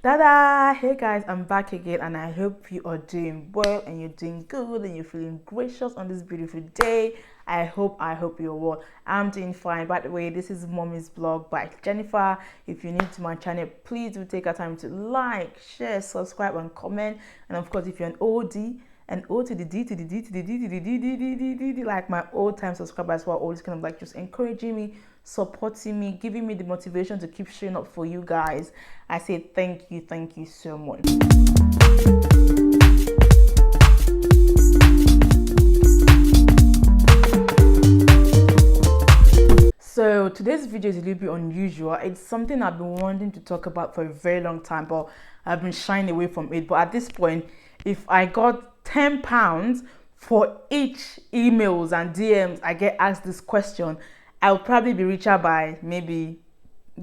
Dada! Hey guys, I'm back again and I hope you are doing well and you're doing good and you're feeling gracious on this beautiful day. I hope you're well. I'm doing fine. By the way, this is Mummysblogg by Jennifer. If you're new to my channel, please do take a time to like, share, subscribe and comment. And of course, if you're an OD, and O to the D to the D to the D to the D, D, D, D, D, D, like my old time subscribers who are always kind of like just encouraging me, supporting me, giving me the motivation to keep showing up for you guys. I say thank you so much. So today's video is a little bit unusual. It's something I've been wanting to talk about for a very long time, but I've been shying away from it. But at this point, if I got £10 for each emails and DMs I get asked this question, I'll probably be richer by maybe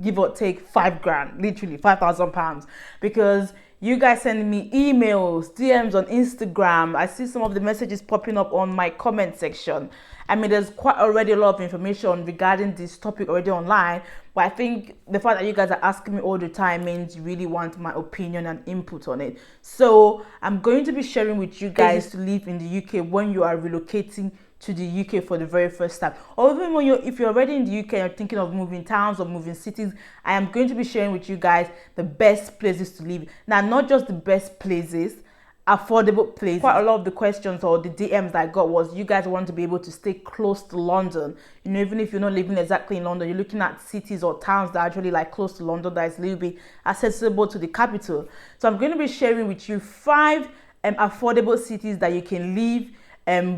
give or take 5 grand, literally £5,000, because you guys send me emails, DMs on Instagram. I see some of the messages popping up on my comment section. I mean, there's quite already a lot of information regarding this topic already online, but I think the fact that you guys are asking me all the time means you really want my opinion and input on it. So I'm going to be sharing with you guys to live in the UK when you are relocating to the UK for the very first time, or even when if you're already in the UK and you're thinking of moving towns or moving cities. I am going to be sharing with you guys the best places to live. Now, not just the best places, affordable places. Quite a lot of the questions or the DMs that I got was you guys want to be able to stay close to London. You know, even if you're not living exactly in London, you're looking at cities or towns that are actually like close to London, that is a little bit accessible to the capital. So I'm going to be sharing with you 5 affordable cities that you can live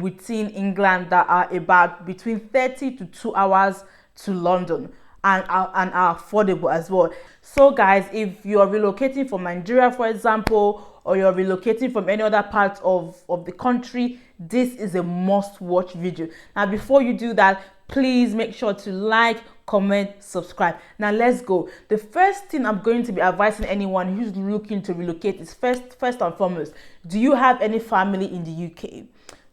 within England that are about between 30 to 2 hours to London and are affordable as well. So guys, if you're relocating from Nigeria, for example, or you're relocating from any other part of the country, this is a must-watch video. Now, before you do that, please make sure to like, comment, subscribe. Now let's go. The first thing I'm going to be advising anyone who's looking to relocate is first and foremost, do you have any family in the UK?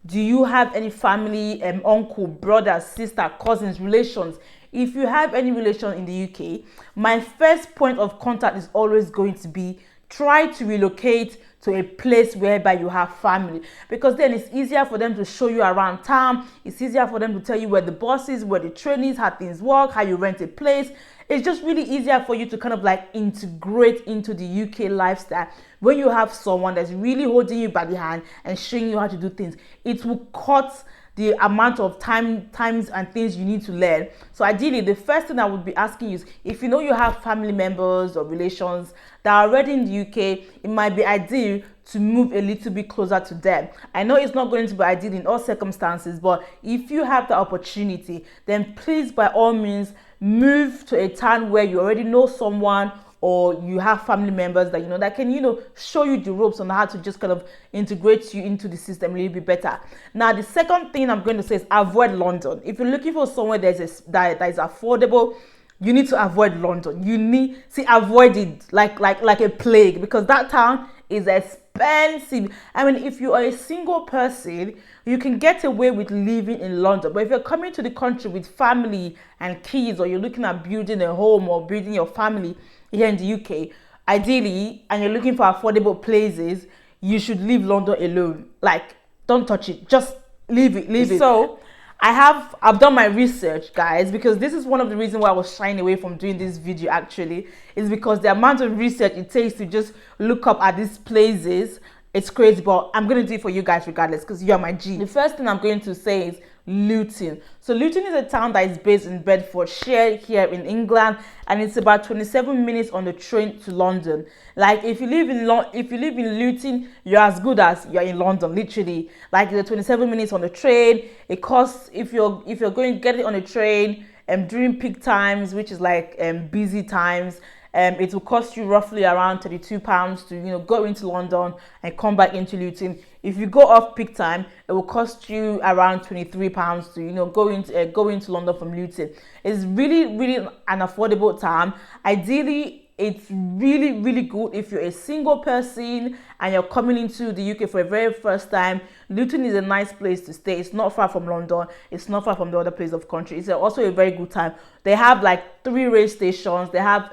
Do you have any family, uncle, brother, sister, cousins, relations? If you have any relation in the UK, my first point of contact is always going to be try to relocate to a place whereby you have family, because then it's easier for them to show you around town. It's easier for them to tell you where the bus is, where the train is, how things work, how you rent a place. It's just really easier for you to kind of like integrate into the UK lifestyle when you have someone that's really holding you by the hand and showing you how to do things. It will cut the amount of times and things you need to learn. So ideally, the first thing I would be asking you is, if you know you have family members or relations that are already in the UK, it might be ideal to move a little bit closer to them. I know it's not going to be ideal in all circumstances, but if you have the opportunity, then please, by all means, move to a town where you already know someone, or you have family members that you know that can, you know, show you the ropes on how to just kind of integrate you into the system a little bit better. Now, the second thing I'm going to say is avoid London. If you're looking for somewhere that is affordable, you need to avoid London. Avoid it like a plague, because that town is expensive. I mean, if you are a single person, you can get away with living in London. But if you're coming to the country with family and kids, or you're looking at building a home or building your family here in the UK, ideally, and you're looking for affordable places, you should leave London alone. Like, don't touch it. Just leave it. So I've done my research, guys, because this is one of the reasons why I was shying away from doing this video, actually, is because the amount of research it takes to just look up at these places, it's crazy. But I'm going to do it for you guys regardless, because you're my G. The first thing I'm going to say is Luton. So Luton is a town that is based in Bedfordshire here in England, and it's about 27 minutes on the train to London. Like, if you live in Luton, you're as good as you're in London, literally. Like, the 27 minutes on the train. It costs, if you're going to get it on the train during peak times, which is like busy times, it will cost you roughly around £32 to, you know, go into London and come back into Luton. If you go off peak time, it will cost you around £23 to, you know, go into London from Luton. It's really an affordable town. Ideally, it's really good if you're a single person and you're coming into the UK for the very first time. Luton is a nice place to stay. It's not far from London. It's not far from the other place of country. It's also a very good time. They have like 3 rail stations. They have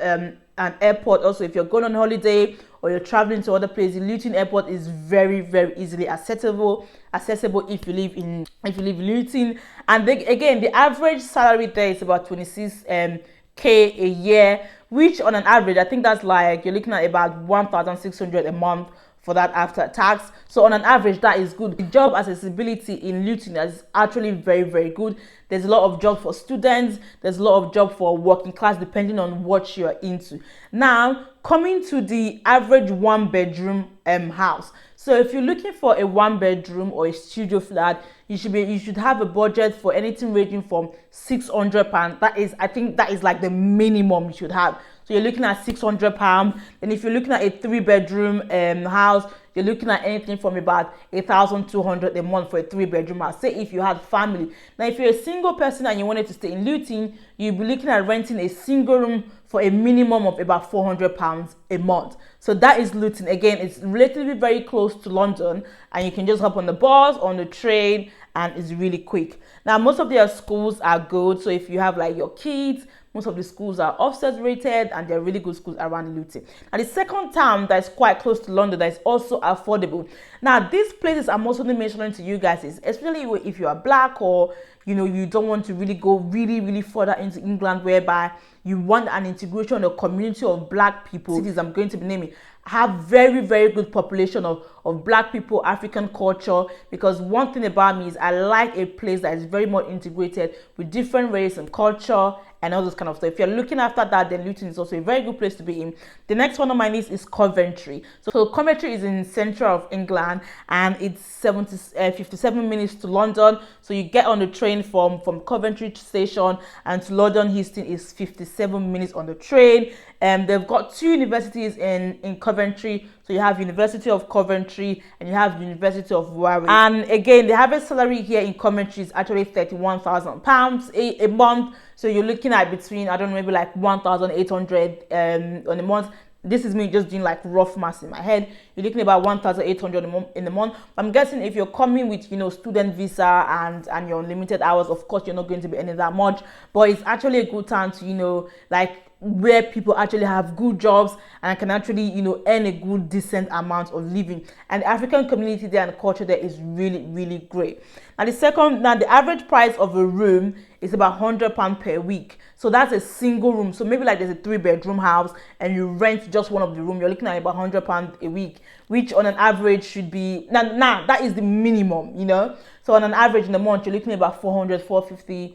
an airport. Also, if you're going on holiday or you're traveling to other places, Luton Airport is very, very easily accessible if you live in Luton. And again, the average salary there is about 26k a year, which on an average, I think that's like you're looking at about 1,600 a month for that after tax. So on an average, that is good. The job accessibility in Luton is actually very, very good. There's a lot of jobs for students, there's a lot of job for working class, depending on what you're into. Now, coming to the average 1-bedroom house. So if you're looking for a 1-bedroom or a studio flat, you should have a budget for anything ranging from £600. I think that is like the minimum you should have. So you're looking at £600. And if you're looking at a 3-bedroom house, you're looking at anything from about 1,200 a month for a 3-bedroom house. Say if you had family. Now, if you're a single person and you wanted to stay in Luton, you'll be looking at renting a single room for a minimum of about £400 a month. So that is Luton. Again, it's relatively very close to London, and you can just hop on the bus, on the train, and it's really quick. Now, most of their schools are good. So if you have like your kids, most of the schools are offset rated, and they're really good schools around Luton. And the second town that is quite close to London that is also affordable. Now, these places I'm also mentioning to you guys is, especially if you are black, or you don't want to really go really further into England, whereby you want an integration, a community of black people. Cities I'm going to be naming have very, very good population of black people, African culture, because one thing about me is I like a place that is very much integrated with different race and culture and all this kind of stuff. If you're looking after that, then Luton is also a very good place to be in. The next one on my list is Coventry. So Coventry is in central of England, and it's 57 minutes to London. So you get on the train from Coventry station, and to London Euston is 57 minutes on the train. They've got 2 universities in Coventry. So you have University of Coventry and you have University of Warwick. And again, the average salary here in Coventry is actually £31,000 a month. So you're looking at between, I don't know, maybe like 1,800 on a month. This is me just doing like rough maths in my head. You're looking at about 1,800 in a month. I'm guessing if you're coming with, student visa and your unlimited hours, of course, you're not going to be earning that much. But it's actually a good time to, where people actually have good jobs and can actually, earn a good, decent amount of living. And the African community there and the culture there is really, really great. Now, the average price of a room is about £100 per week. So that's a single room. So maybe like there's a 3-bedroom house and you rent just one of the room, you're looking at about £100 a week, which on an average should be, that is the minimum, So on an average in a month, you're looking at about £450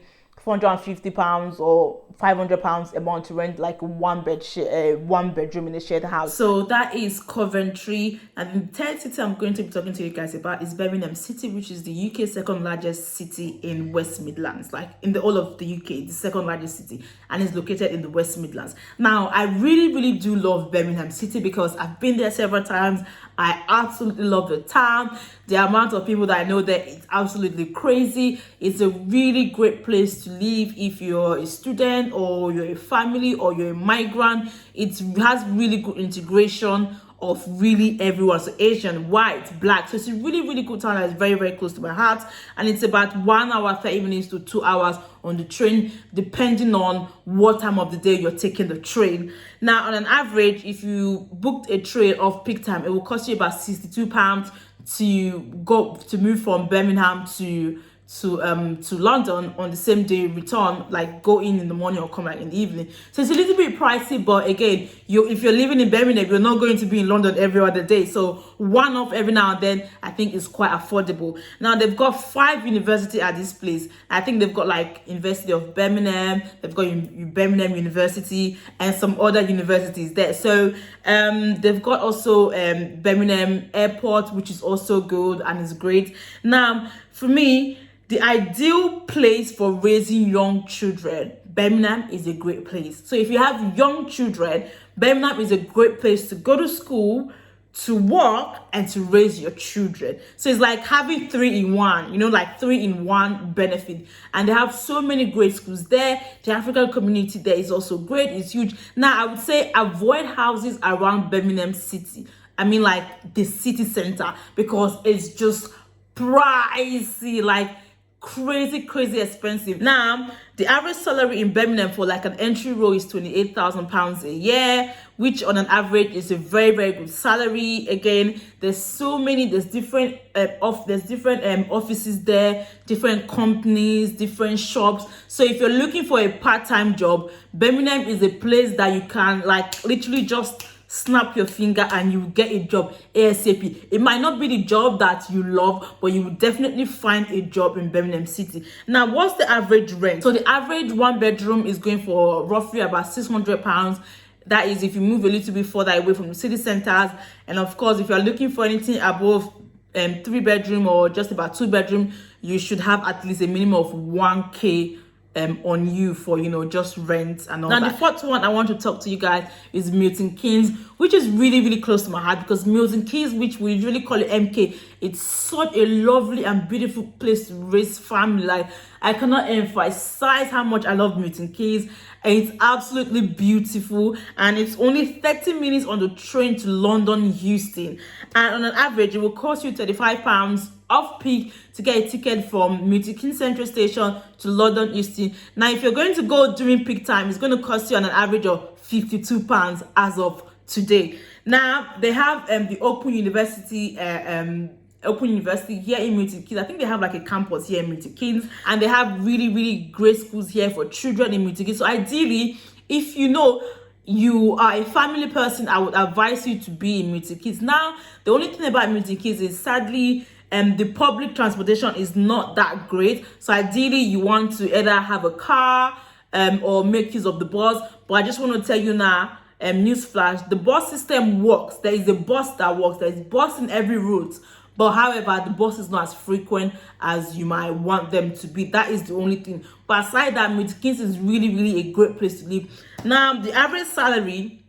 or £500 a month to rent like one bedroom in a shared house. So that is Coventry. And the third city I'm going to be talking to you guys about is Birmingham City, which is the UK's second largest city in West Midlands, like in the whole of the UK, the second largest city, and it's located in the West Midlands. Now, I really do love Birmingham City because I've been there several times. I absolutely love the town. The amount of people that I know there is absolutely crazy. It's a really great place to live if you're a student or you're a family or you're a migrant. It has really good integration of really everyone, so Asian, white, black. So it's a really good town that is very close to my heart, and it's about 1 hour 30 minutes to 2 hours on the train, depending on what time of the day you're taking the train. Now, on an average, if you booked a train off peak time, it will cost you about £62 to move from Birmingham to London on the same day, return, like go in the morning or come back in the evening. So it's a little bit pricey, but again, if you're living in Birmingham, you're not going to be in London every other day. So one off every now and then, I think is quite affordable. Now, they've got 5 universities at this place. I think they've got like University of Birmingham, they've got Birmingham University and some other universities there. So they've got also Birmingham Airport, which is also good and is great. Now, for me, the ideal place for raising young children, Birmingham is a great place. So if you have young children, Birmingham is a great place to go to school, to work, and to raise your children. So it's like having 3 in 1, like 3 in 1 benefit. And they have so many great schools there. The African community there is also great. It's huge. Now, I would say avoid houses around Birmingham City. I mean, like the city center, because it's just pricey. Like, crazy expensive. Now the average salary in Birmingham for like an entry role is £28,000 a year, which on an average is a very good salary. Again, there's different offices there, different companies, different shops. So if you're looking for a part-time job, Birmingham is a place that you can like literally just snap your finger and you get a job ASAP. It might not be the job that you love, but you will definitely find a job in Birmingham City. Now, what's the average rent? So the average one bedroom is going for roughly about £600. That is if you move a little bit further away from the city centers. And of course, if you're looking for anything above 3 bedroom or just about 2 bedroom, you should have at least a minimum of 1k on you for, you know, just rent and all that. Now the fourth one I want to talk to you guys is Milton Keynes, which is really close to my heart, because Milton Keynes, which we usually call it MK, it's such a lovely and beautiful place to raise family. Like, I cannot emphasize how much I love Milton Keynes, and it's absolutely beautiful, and it's only 30 minutes on the train to London Euston, and on an average it will cost you £35 off peak to get a ticket from Milton Keynes Central Station to London Euston. Now if you're going to go during peak time, it's going to cost you on an average of £52 as of today. Now they have the Open University here in Milton Keynes. I think they have like a campus here in Milton Keynes, and they have really great schools here for children in Milton Keynes. So ideally, if you know you are a family person, I would advise you to be in Milton Keynes. Now the only thing about Milton Keynes is sadly the public transportation is not that great. So ideally you want to either have a car or make use of the bus. But I just want to tell you now, newsflash, the bus system works. There is a bus that works. There is bus in every route, but however the bus is not as frequent as you might want them to be. That is the only thing. But aside that, Milton Keynes is really a great place to live. Now the average salary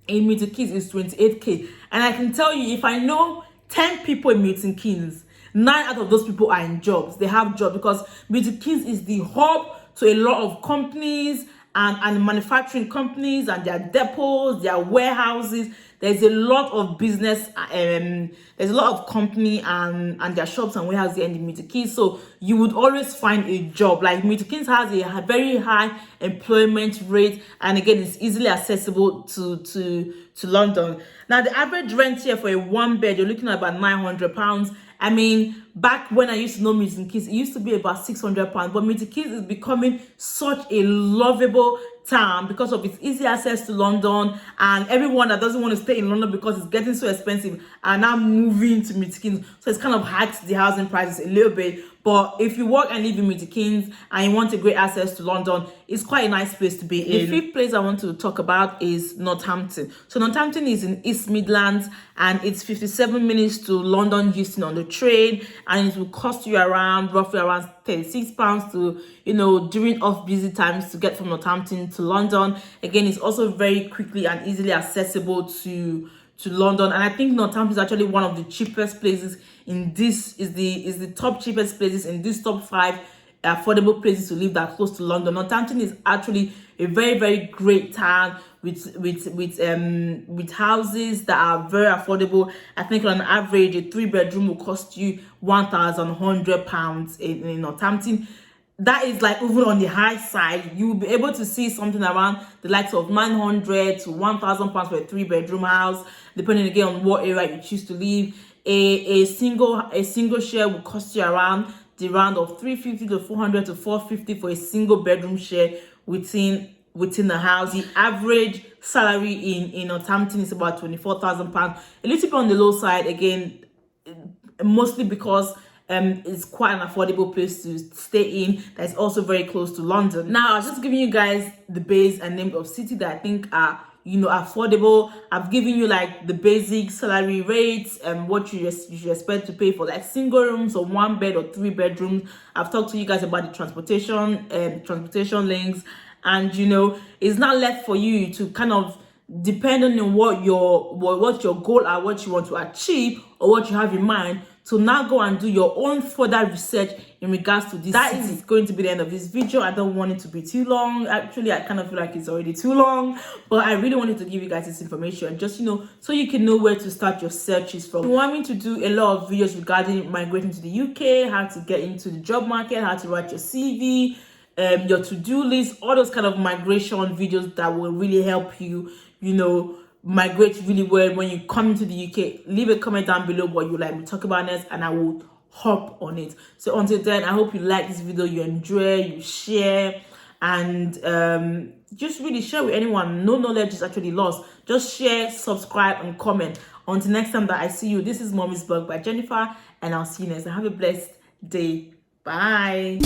in Milton Keynes is 28k, and I can tell you, if I know 10 people in Milton Keynes, 9 out of those people are in jobs. They have jobs, because Milton Keynes is the hub to a lot of companies and manufacturing companies and their depots, their warehouses. There's a lot of business, there's a lot of company and their shops and warehouses here in Milton Keynes. So you would always find a job. Like, Milton Keynes has a very high employment rate, and again, it's easily accessible to London. Now the average rent here for a one bed, you're looking at about £900. I mean, back when I used to know Milton Keynes, it used to be about £600, but Milton Keynes is becoming such a lovable town because of its easy access to London, and everyone that doesn't want to stay in London because it's getting so expensive are now moving to Milton Keynes. So it's kind of hiked the housing prices a little bit. But if you work and live in Milton Keynes and you want a great access to London, it's quite a nice place to be in. The fifth place I want to talk about is Northampton. So Northampton is in East Midlands, and it's 57 minutes to London Euston on the train, and it will cost you roughly around £36 to, you know, during off busy times to get from Northampton to London. Again, it's also very quickly and easily accessible to London, and I think Northampton is actually one of the cheapest places in this, is the top cheapest places in this top 5 affordable places to live that are close to London. Northampton is actually a very great town with houses that are very affordable. I think on average a 3-bedroom will cost you £1,100 in Northampton. That is like even on the high side. You will be able to see something around the likes of £900 to £1,000 for a 3-bedroom house, depending again on what area you choose to live. A single share will cost you around the round of £350 to £400 to £450 for a single bedroom share within the house. The average salary in Northampton is about £24,000, a little bit on the low side, again, mostly because it's quite an affordable place to stay in. That's also very close to London. Now, I was just giving you guys the base and name of city that I think are, you know, affordable. I've given you like the basic salary rates and what you should expect to pay for like single rooms or 1 bed or 3 bedrooms. I've talked to you guys about the transportation links, and you know, it's not left for you to kind of, depending on what your goal are, what you want to achieve or what you have in mind, to now go and do your own further research in regards to this. That is going to be the end of this video. I don't want it to be too long. Actually, I kind of feel like it's already too long, but I really wanted to give you guys this information, just, you know, so you can know where to start your searches from. If you want me to do a lot of videos regarding migrating to the UK, how to get into the job market, how to write your CV, your to-do list, all those kind of migration videos that will really help you, you know, migrate really well when you come into the UK, leave a comment down below what you like me to talk about next, and I will hop on it. So until then, I hope you like this video, you enjoy, you share, and just really share with anyone. No knowledge is actually lost. Just share, subscribe, and comment. Until next time that I see you, this is Mummysblogg by Jennifer, and I'll see you next time. Have a blessed day. Bye.